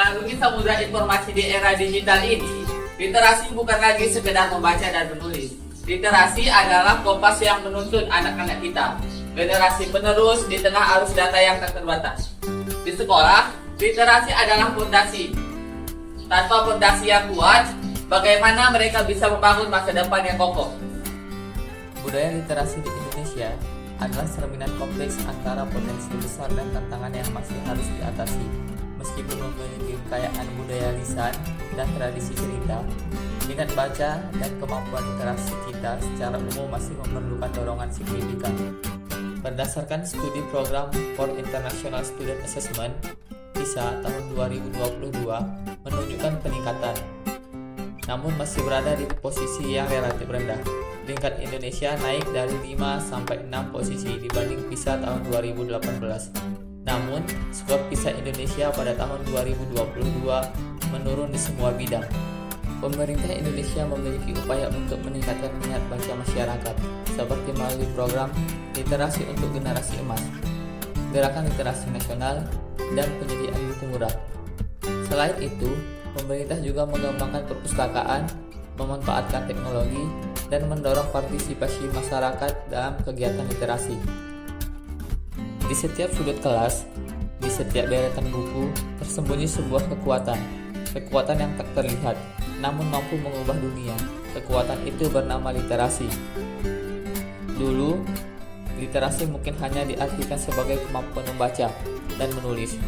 mengarungi samudra informasi di era digital ini, literasi bukan lagi sekedar membaca dan menulis. Literasi adalah kompas yang menuntun anak-anak kita, generasi penerus di tengah arus data yang tak terbatas. Di sekolah, literasi adalah fondasi. Tanpa fondasi yang kuat, bagaimana mereka bisa membangun masa depan yang kokoh? Budaya literasi di Indonesia adalah cerminan kompleks antara potensi besar dan tantangan yang masih harus diatasi. Meskipun memiliki kekayaan budaya lisan dan tradisi cerita, minat baca dan kemampuan literasi kita secara umum masih memerlukan dorongan signifikan. Berdasarkan studi program for International Student Assessment PISA tahun 2022 menunjukkan peningkatan, namun masih berada di posisi yang relatif rendah. Peringkat Indonesia naik dari 5 sampai 6 posisi dibanding PISA tahun 2018. Namun, skor PISA Indonesia pada tahun 2022 menurun di semua bidang. Pemerintah Indonesia memiliki upaya untuk meningkatkan minat baca masyarakat, seperti melalui program Literasi untuk Generasi Emas, Gerakan Literasi Nasional, dan penyediaan buku murah. Selain itu, pemerintah juga mengembangkan perpustakaan, memanfaatkan teknologi, dan mendorong partisipasi masyarakat dalam kegiatan literasi. Di setiap sudut kelas, di setiap deretan buku, tersembunyi sebuah kekuatan yang tak terlihat, namun mampu mengubah dunia. Kekuatan itu bernama literasi. Dulu, literasi mungkin hanya diartikan sebagai kemampuan membaca dan menulis.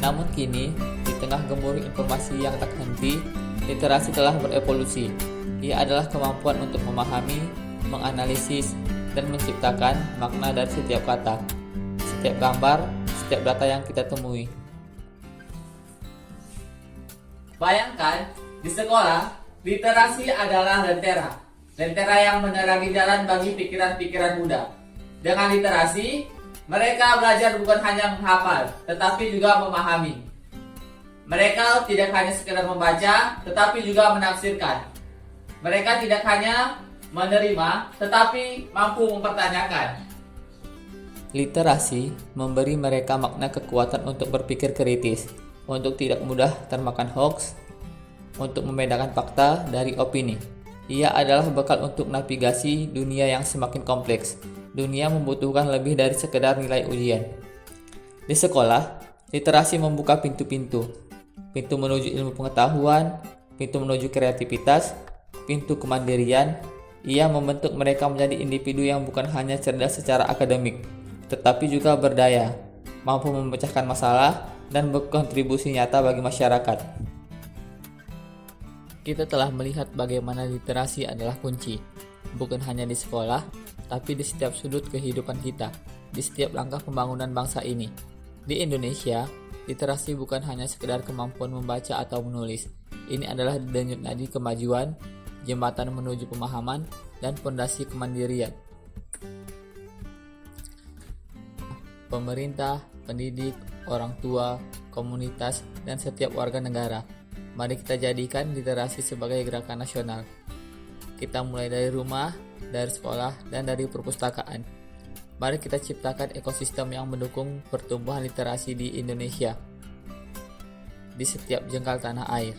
Namun kini, di tengah gemuruh informasi yang tak henti, literasi telah berevolusi. Ia adalah kemampuan untuk memahami, menganalisis, dan menciptakan makna dari setiap kata, setiap gambar, setiap data yang kita temui. Bayangkan, di sekolah, literasi adalah lentera. Lentera yang menerangi jalan bagi pikiran-pikiran muda. Dengan literasi, mereka belajar bukan hanya menghafal, tetapi juga memahami. Mereka tidak hanya sekedar membaca, tetapi juga menafsirkan. Mereka tidak hanya menerima, tetapi mampu mempertanyakan. Literasi memberi mereka makna kekuatan untuk berpikir kritis, untuk tidak mudah termakan hoax, untuk membedakan fakta dari opini. Ia adalah bekal untuk navigasi dunia yang semakin kompleks. Dunia membutuhkan lebih dari sekedar nilai ujian. Di sekolah, literasi membuka pintu-pintu. Pintu menuju ilmu pengetahuan, pintu menuju kreativitas, pintu kemandirian. Ia membentuk mereka menjadi individu yang bukan hanya cerdas secara akademik, tetapi juga berdaya, mampu memecahkan masalah, dan berkontribusi nyata bagi masyarakat. Kita telah melihat bagaimana literasi adalah kunci, bukan hanya di sekolah, tapi di setiap sudut kehidupan kita, di setiap langkah pembangunan bangsa ini. Di Indonesia, literasi bukan hanya sekedar kemampuan membaca atau menulis. Ini adalah denyut nadi kemajuan, jembatan menuju pemahaman, dan fondasi kemandirian. Pemerintah, pendidik, orang tua, komunitas, dan setiap warga negara. Mari kita jadikan literasi sebagai gerakan nasional. Kita mulai dari rumah, dari sekolah, dan dari perpustakaan. Mari kita ciptakan ekosistem yang mendukung pertumbuhan literasi di Indonesia, di setiap jengkal tanah air.